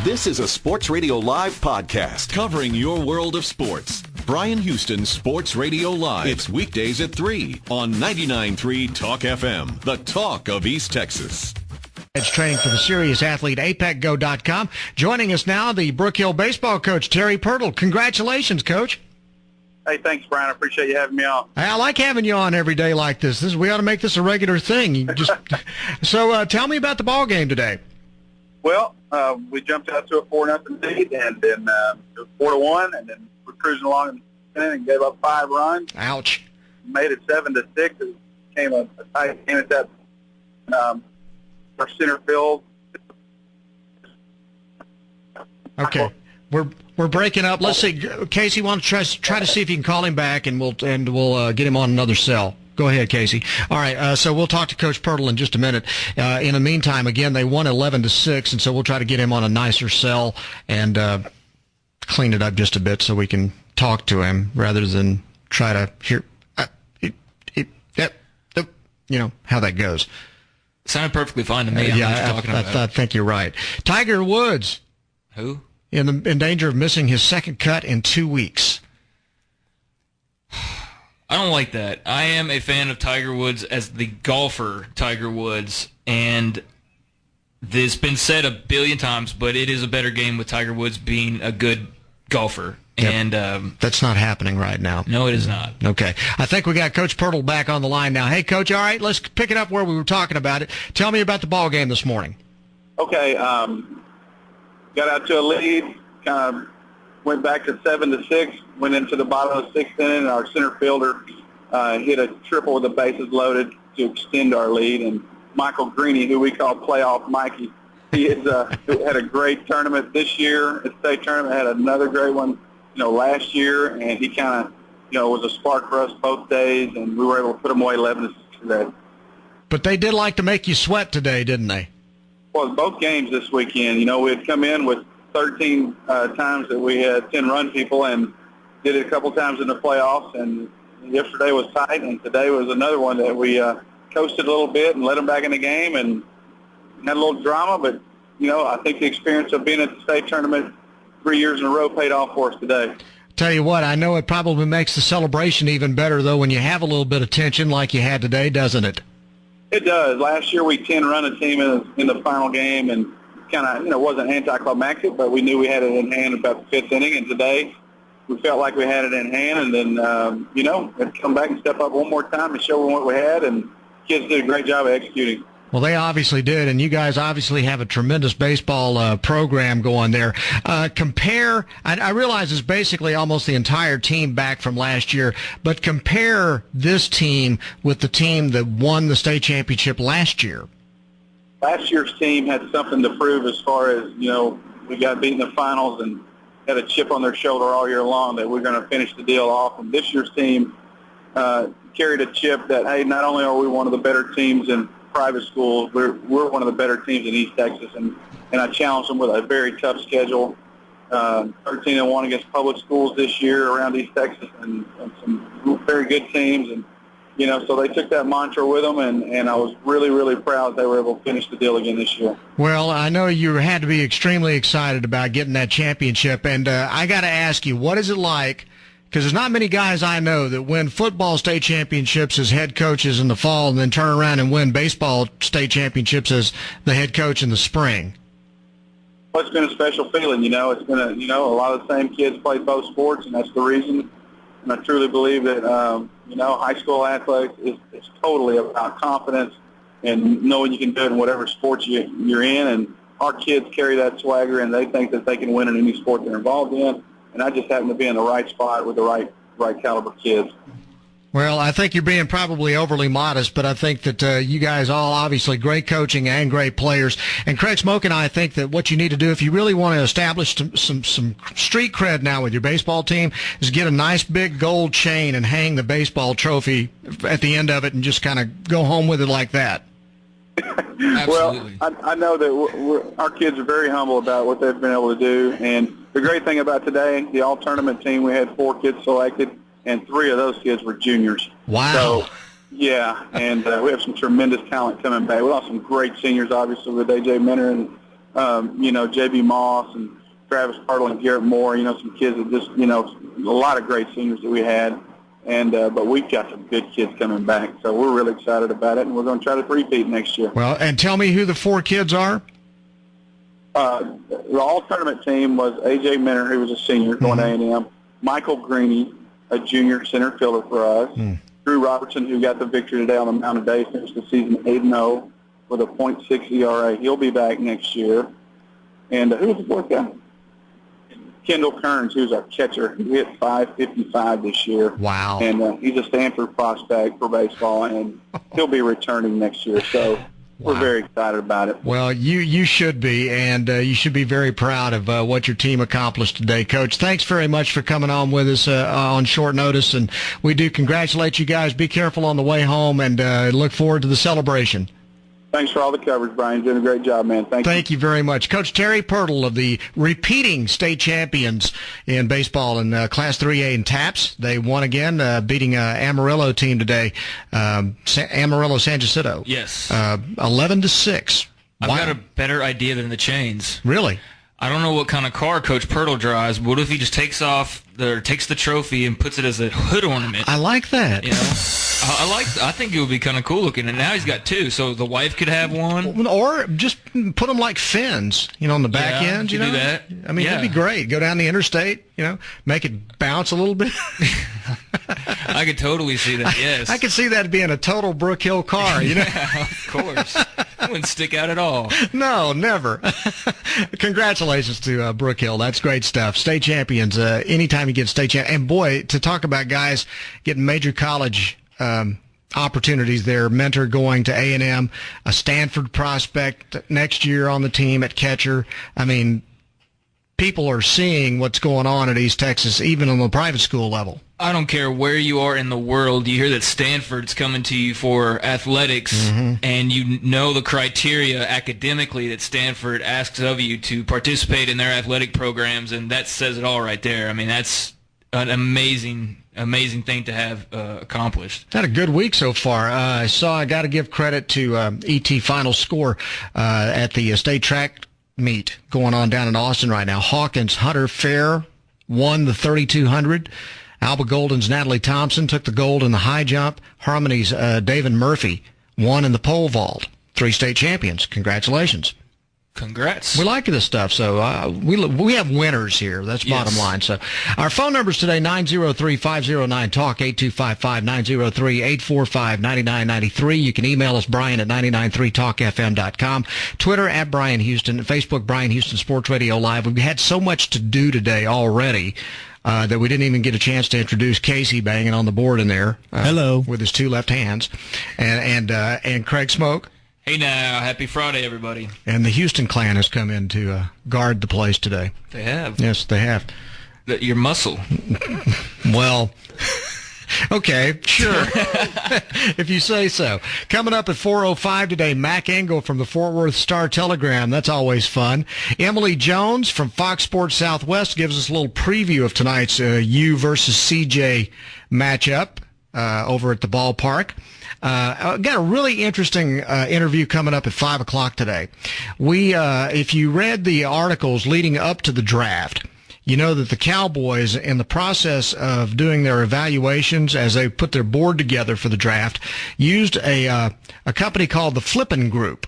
This is a Sports Radio Live podcast covering your world of sports. Bryan Houston's Sports Radio Live. It's weekdays at 3 on 99.3 Talk FM, the talk of East Texas. It's training for the serious athlete, apecgo.com. Joining us now, the Brook Hill baseball coach, Terry Pirtle. Congratulations, Coach. Hey, thanks, Brian. I appreciate you having me on. I like having you on every day like this. We ought to make this a regular thing. So tell me about the ball game today. Well, we jumped out to a 4-0 lead, and then it was 4-1, and then we're cruising along in the 10th and gave up 5 runs. Ouch. Made it 7-6. It became a tight game at that. Our center field. Okay, we're breaking up. Let's see, Casey. Want to try to see if you can call him back, and we'll get him on another cell. Go ahead, Casey. All right, so we'll talk to Coach Pirtle in just a minute. In the meantime, again, they won 11-6, and so we'll try to get him on a nicer cell and clean it up just a bit so we can talk to him rather than try to hear, you know how that goes. Sounded perfectly fine to me. I think you're right. Tiger Woods. Who? In danger of missing his second cut in 2 weeks. I don't like that. I am a fan of Tiger Woods as the golfer Tiger Woods, and this has been said a billion times, but it is a better game with Tiger Woods being a good golfer. Yep. And that's not happening right now. No, it is not. Okay. I think we got Coach Pirtle back on the line now. Hey, Coach, all right, let's pick it up where we were talking about it. Tell me about the ball game this morning. Okay. Got out to a lead, kind of went back to 7-6, went into the bottom of the 6th inning, and our center fielder hit a triple with the bases loaded to extend our lead. And Michael Greeny, who we call Playoff Mikey, he had a great tournament this year at state tournament, had another great one, last year, and he kind of, was a spark for us both days, and we were able to put him away 11-6 today. But they did like to make you sweat today, didn't they? Well, both games this weekend, we had come in with 13 times that we had 10-run people and did it a couple times in the playoffs, and yesterday was tight, and today was another one that we coasted a little bit and let them back in the game and had a little drama, but, I think the experience of being at the state tournament 3 years in a row paid off for us today. Tell you what, I know it probably makes the celebration even better, though, when you have a little bit of tension like you had today, doesn't it? It does. Last year we 10-run a team in the final game and kind of, wasn't anticlimactic, but we knew we had it in hand about the 5th inning, and today we felt like we had it in hand, and then, had come back and step up one more time and show them what we had, and kids did a great job of executing. Well, they obviously did, and you guys obviously have a tremendous baseball program going there. I realize it's basically almost the entire team back from last year, but compare this team with the team that won the state championship last year. Last year's team had something to prove as far as, we got beat in the finals and had a chip on their shoulder all year long that we're going to finish the deal off. And this year's team carried a chip that, hey, not only are we one of the better teams in private schools, we're one of the better teams in East Texas, and I challenged them with a very tough schedule, 13-1 against public schools this year around East Texas, and some very good teams, and so they took that mantra with them, and I was really, really proud they were able to finish the deal again this year. Well, I know you had to be extremely excited about getting that championship, and I got to ask you, what is it like? Because there's not many guys I know that win football state championships as head coaches in the fall and then turn around and win baseball state championships as the head coach in the spring. Well, it's been a special feeling, It's been a lot of the same kids play both sports, and that's the reason. And I truly believe that, high school athletics is totally about confidence and knowing you can do it in whatever sport you're in. And our kids carry that swagger, and they think that they can win in any sport they're involved in. And I just happen to be in the right spot with the right caliber kids. Well, I think you're being probably overly modest, but I think that you guys all obviously great coaching and great players. And Craig Smoke and I think that what you need to do if you really want to establish some street cred now with your baseball team is get a nice big gold chain and hang the baseball trophy at the end of it and just kind of go home with it like that. Well, I know that our kids are very humble about what they've been able to do. And the great thing about today, the all-tournament team, we had 4 kids selected, and 3 of those kids were juniors. Wow. So, yeah, and we have some tremendous talent coming back. We have some great seniors, obviously, with A.J. Minner and J.B. Moss and Travis Pirtle and Garrett Moore, some kids that just, a lot of great seniors that we had. And but we've got some good kids coming back, so we're really excited about it, and we're going to try to repeat next year. Well, and tell me who the 4 kids are. The all-tournament team was A.J. Minner, who was a senior going to A&M, Michael Greeny, a junior center fielder for us, Drew Robertson, who got the victory today on the mound today, finished the season 8-0 with a .6 ERA. He'll be back next year. And who was the 4th guy? Kendall Kearns, who's our catcher. He hit .555 this year. Wow. And he's a Stanford prospect for baseball, and he'll be returning next year. So we're very excited about it. Well, you should be, and you should be very proud of what your team accomplished today. Coach, thanks very much for coming on with us on short notice, and we do congratulate you guys. Be careful on the way home, and look forward to the celebration. Thanks for all the coverage, Brian. You're doing a great job, man. Thank you very much. Coach Terry Pirtle of the repeating state champions in baseball in Class 3A in TAPS. They won again, beating Amarillo team today, Amarillo San Jacinto. Yes. 11-6. I've got a better idea than the chains. Really? I don't know what kind of car Coach Pirtle drives, but what if he just takes the trophy and puts it as a hood ornament? I like that. I think it would be kind of cool looking. And now he's got 2, so the wife could have one. Or just put them like fins, on the back end. Do that. I mean, it'd be great. Go down the interstate, make it bounce a little bit. I could totally see that. Yes, I could see that being a total Brook Hill car. Yeah, of course. It wouldn't stick out at all. No, never. Congratulations to Brook Hill. That's great stuff. State champions. Anytime you get state champ, and boy, to talk about guys getting major college opportunities there. Mentor going to A&M, a Stanford prospect next year on the team at catcher. I mean, people are seeing what's going on at East Texas, even on the private school level. I don't care where you are in the world. You hear that Stanford's coming to you for athletics, and you know the criteria academically that Stanford asks of you to participate in their athletic programs, and that says it all right there. I mean, that's an amazing thing to have accomplished. Had a good week so far. I got to give credit to ET final score at the state track meet going on down in Austin right now. Hawkins Hunter Fair won the 3200. Alba Golden's Natalie Thompson took the gold in the high jump. Harmony's David Murphy won in the pole vault. 3 state champions. Congratulations. Congrats. We like this stuff, so we have winners here. That's bottom line. So our phone numbers today, 903-509-TALK, 8255-903-845-9993. You can email us, Bryan at 993talkfm.com. Twitter at Bryan Houston. Facebook, Bryan Houston Sports Radio Live. We've had so much to do today already that we didn't even get a chance to introduce Casey banging on the board in there. Hello. With his 2 left hands. And Craig Smoke. Hey now, happy Friday, everybody. And the Houston clan has come in to guard the place today. They have. Yes, they have. Your muscle. Well, okay, sure. If you say so. Coming up at 4:05 today, Mac Engel from the Fort Worth Star-Telegram. That's always fun. Emily Jones from Fox Sports Southwest gives us a little preview of tonight's U versus CJ matchup over at the ballpark. Got a really interesting interview coming up at 5 o'clock today. If you read the articles leading up to the draft, you know that the Cowboys, in the process of doing their evaluations as they put their board together for the draft, used a company called the Flippin Group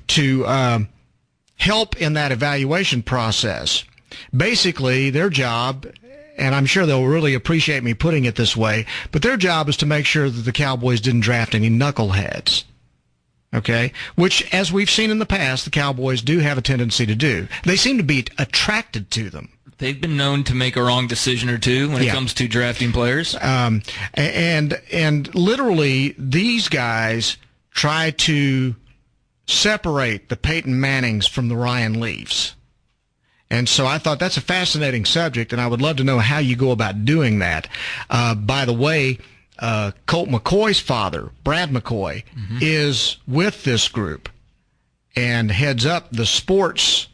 to help in that evaluation process. Basically, their job, and I'm sure they'll really appreciate me putting it this way, but their job is to make sure that the Cowboys didn't draft any knuckleheads. Okay? Which, as we've seen in the past, the Cowboys do have a tendency to do. They seem to be attracted to them. They've been known to make a wrong decision or two when it comes to drafting players. And literally, these guys try to separate the Peyton Mannings from the Ryan Leafs. And so I thought that's a fascinating subject, and I would love to know how you go about doing that. By the way, Colt McCoy's father, Brad McCoy, is with this group and heads up the sports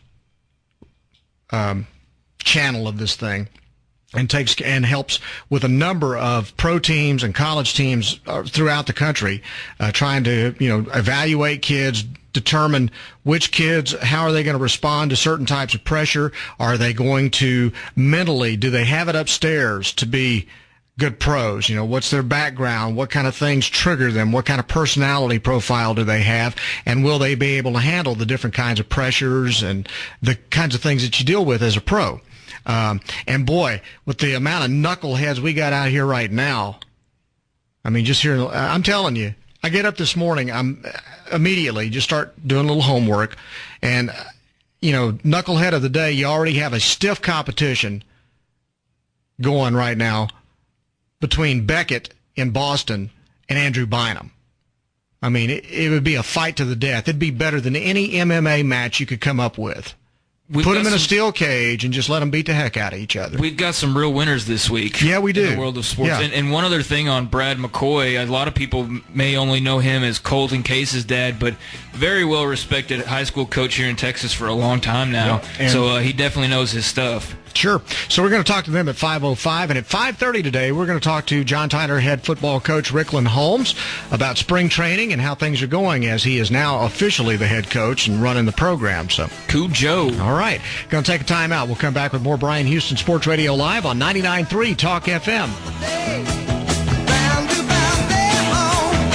channel of this thing, and helps with a number of pro teams and college teams throughout the country, trying to evaluate kids, determine which kids, how are they going to respond to certain types of pressure? Are they going to mentally, do they have it upstairs to be good pros? What's their background? What kind of things trigger them? What kind of personality profile do they have? And will they be able to handle the different kinds of pressures and the kinds of things that you deal with as a pro? And boy, with the amount of knuckleheads we got out here right now, I mean, just here, I'm telling you, I get up this morning, I'm immediately just start doing a little homework, and, knucklehead of the day, you already have a stiff competition going right now between Beckett in Boston and Andrew Bynum. I mean, it would be a fight to the death. It'd be better than any MMA match you could come up with. Put them in a steel cage and just let them beat the heck out of each other. We've got some real winners this week. Yeah, we do. In the world of sports. Yeah. And one other thing on Brad McCoy, a lot of people may only know him as Colton Case's dad, but very well-respected high school coach here in Texas for a long time now. Yeah. So he definitely knows his stuff. Sure. So we're going to talk to them at 5:05, and at 5:30 today, we're going to talk to John Tyler head football coach Ricklin Holmes about spring training and how things are going, as he is now officially the head coach and running the program. So, Cool Joe. All right. Going to take a time out. We'll come back with more Bryan Houston Sports Radio Live on 99.3 Talk FM.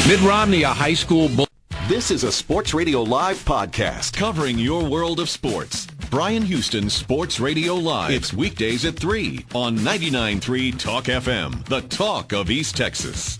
Mitt Romney, a high school bull. This is a Sports Radio Live podcast covering your world of sports. Bryan Houston Sports Radio Live. It's weekdays at 3 on 99.3 Talk FM, the talk of East Texas.